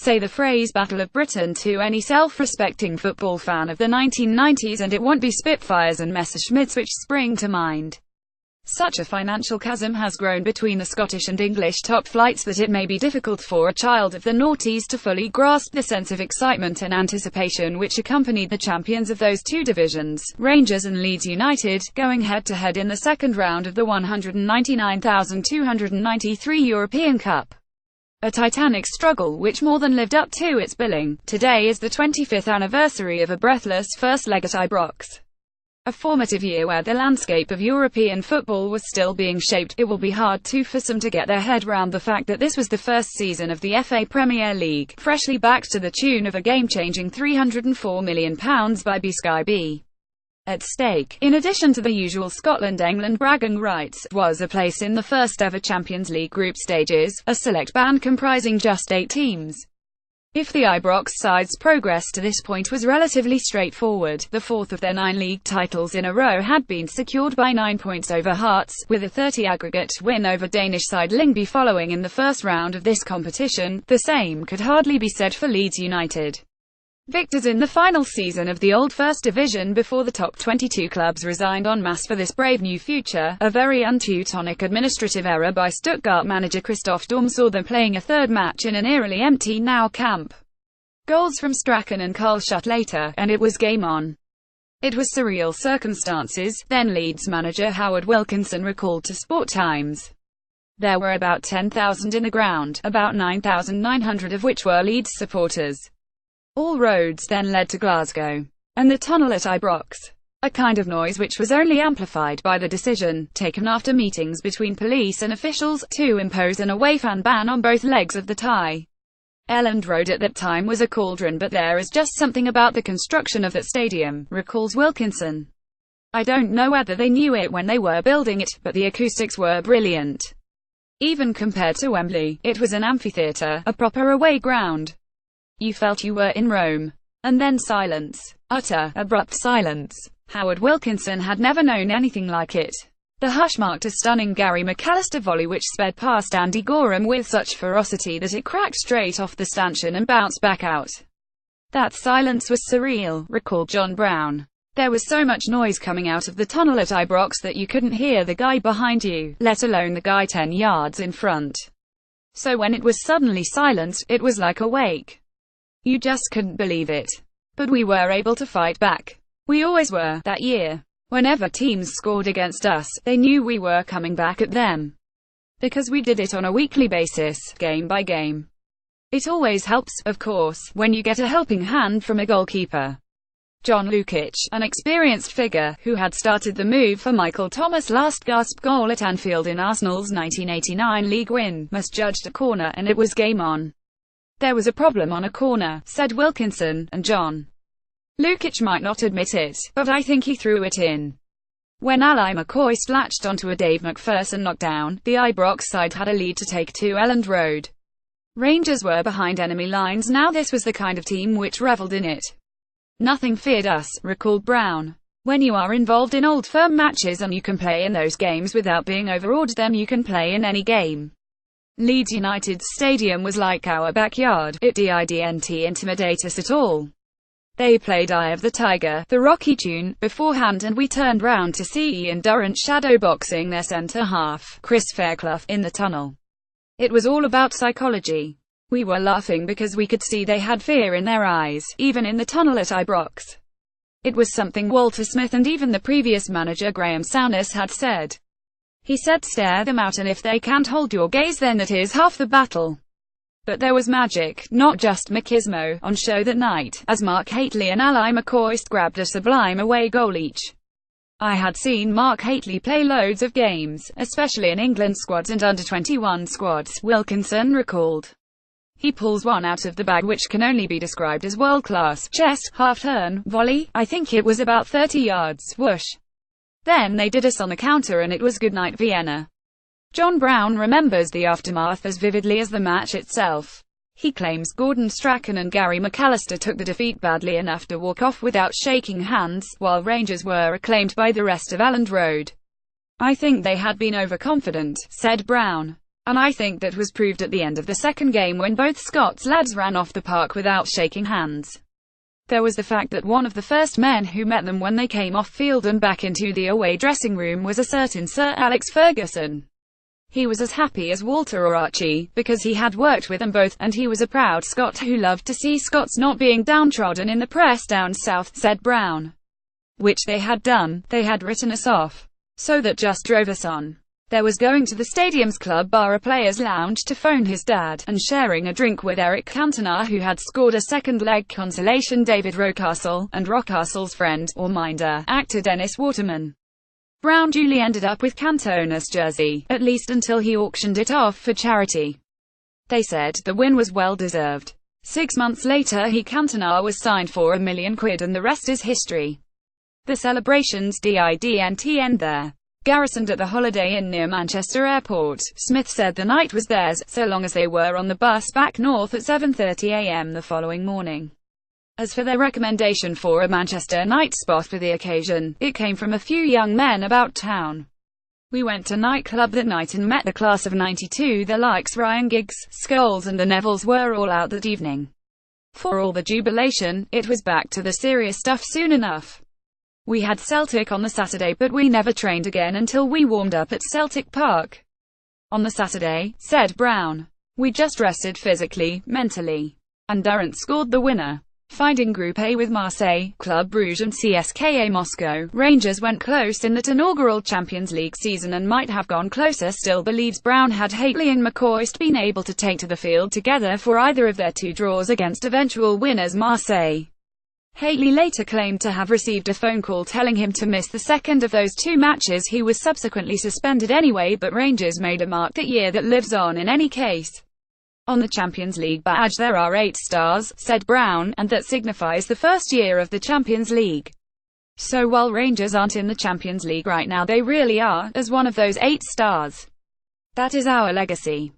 Say the phrase Battle of Britain to any self-respecting football fan of the 1990s and it won't be Spitfires and Messerschmitts which spring to mind. Such a financial chasm has grown between the Scottish and English top flights that it may be difficult for a child of the noughties to fully grasp the sense of excitement and anticipation which accompanied the champions of those two divisions, Rangers and Leeds United, going head-to-head in the second round of the 199,293 European Cup. A titanic struggle which more than lived up to its billing. Today is the 25th anniversary of a breathless first leg at Ibrox. A formative year where the landscape of European football was still being shaped. It will be hard for some to get their head round the fact that this was the first season of the FA Premier League, freshly backed to the tune of a game-changing £304 million by Sky B. At stake, in addition to the usual Scotland-England bragging rights, was a place in the first-ever Champions League group stages, a select band comprising just 8 teams. If the Ibrox side's progress to this point was relatively straightforward, the fourth of their 9 league titles in a row had been secured by 9 points over Hearts, with a 30 aggregate win over Danish side Lyngby following in the first round of this competition. The same could hardly be said for Leeds United. Victors in the final season of the old First Division before the top 22 clubs resigned en masse for this brave new future, a very un-Teutonic administrative error by Stuttgart manager Christoph Daum saw them playing a third match in an eerily empty now camp. Goals from Strachan and Karlsruhe later, and it was game on. It was surreal circumstances, then Leeds manager Howard Wilkinson recalled to Sport Times. There were about 10,000 in the ground, about 9,900 of which were Leeds supporters. All roads then led to Glasgow and the tunnel at Ibrox. A kind of noise which was only amplified by the decision, taken after meetings between police and officials, to impose an away fan ban on both legs of the tie. Elland Road at that time was a cauldron, but there is just something about the construction of that stadium, recalls Wilkinson. I don't know whether they knew it when they were building it, but the acoustics were brilliant. Even compared to Wembley, it was an amphitheatre, a proper away ground. You felt you were in Rome. And then silence. Utter, abrupt silence. Howard Wilkinson had never known anything like it. The hush marked a stunning Gary McAllister volley which sped past Andy Gorham with such ferocity that it cracked straight off the stanchion and bounced back out. That silence was surreal, recalled John Brown. There was so much noise coming out of the tunnel at Ibrox that you couldn't hear the guy behind you, let alone the guy 10 yards in front. So when it was suddenly silenced, it was like a wake. You just couldn't believe it. But we were able to fight back. We always were, that year. Whenever teams scored against us, they knew we were coming back at them. Because we did it on a weekly basis, game by game. It always helps, of course, when you get a helping hand from a goalkeeper. John Lukic, an experienced figure, who had started the move for Michael Thomas' last gasp goal at Anfield in Arsenal's 1989 league win, misjudged a corner and it was game on. There was a problem on a corner, said Wilkinson, and John Lukic might not admit it, but I think he threw it in. When Ali McCoist latched onto a Dave McPherson knockdown, the Ibrox side had a lead to take to Elland Road. Rangers were behind enemy lines now. This was the kind of team which revelled in it. Nothing feared us, recalled Brown. When you are involved in old firm matches and you can play in those games without being overawed, then you can play in any game. Leeds United's stadium was like our backyard. It didn't intimidate us at all. They played Eye of the Tiger, the Rocky tune, beforehand, and we turned round to see Ian Durrant shadowboxing their centre-half, Chris Fairclough, in the tunnel. It was all about psychology. We were laughing because we could see they had fear in their eyes, even in the tunnel at Ibrox. It was something Walter Smith and even the previous manager Graham Souness had said. He said, stare them out, and if they can't hold your gaze, then that is half the battle. But there was magic, not just machismo, on show that night, as Mark Hateley and Ali McCoist grabbed a sublime away goal each. I had seen Mark Hateley play loads of games, especially in England squads and under-21 squads, Wilkinson recalled. He pulls one out of the bag which can only be described as world-class, chest, half-turn, volley, I think it was about 30 yards, whoosh. Then they did us on the counter and it was goodnight Vienna. John Brown remembers the aftermath as vividly as the match itself. He claims Gordon Strachan and Gary McAllister took the defeat badly enough to walk off without shaking hands, while Rangers were acclaimed by the rest of Elland Road. I think they had been overconfident, said Brown. And I think that was proved at the end of the second game when both Scots lads ran off the park without shaking hands. There was the fact that one of the first men who met them when they came off field and back into the away dressing room was a certain Sir Alex Ferguson. He was as happy as Walter or Archie, because he had worked with them both, and he was a proud Scot who loved to see Scots not being downtrodden in the press down south, said Brown. Which they had done. They had written us off. So that just drove us on. There was going to the stadium's club bar, a player's lounge, to phone his dad, and sharing a drink with Eric Cantona, who had scored a second-leg consolation, David Rocastle, and Rocastle's friend, or minder, actor Dennis Waterman. Brown duly ended up with Cantona's jersey, at least until he auctioned it off for charity. They said the win was well deserved. 6 months later Cantona was signed for £1 million and the rest is history. The celebrations didn't end there. Garrisoned at the Holiday Inn near Manchester Airport, Smith said the night was theirs, so long as they were on the bus back north at 7:30 a.m. the following morning. As for their recommendation for a Manchester night spot for the occasion, it came from a few young men about town. We went to nightclub that night and met the class of '92, the likes Ryan Giggs, Scholes and the Nevilles were all out that evening. For all the jubilation, it was back to the serious stuff soon enough. We had Celtic on the Saturday, but we never trained again until we warmed up at Celtic Park. On the Saturday, said Brown, we just rested physically, mentally. And Durant scored the winner. Finding Group A with Marseille, Club Brugge and CSKA Moscow, Rangers went close in that inaugural Champions League season and might have gone closer still, believes Brown. Had Hateley and McCoist been able to take to the field together for either of their two draws against eventual winners Marseille. Hateley later claimed to have received a phone call telling him to miss the second of those two matches. He was subsequently suspended anyway, but Rangers made a mark that year that lives on in any case. On the Champions League badge there are 8 stars, said Brown, and that signifies the first year of the Champions League. So while Rangers aren't in the Champions League right now, they really are, as one of those 8 stars. That is our legacy.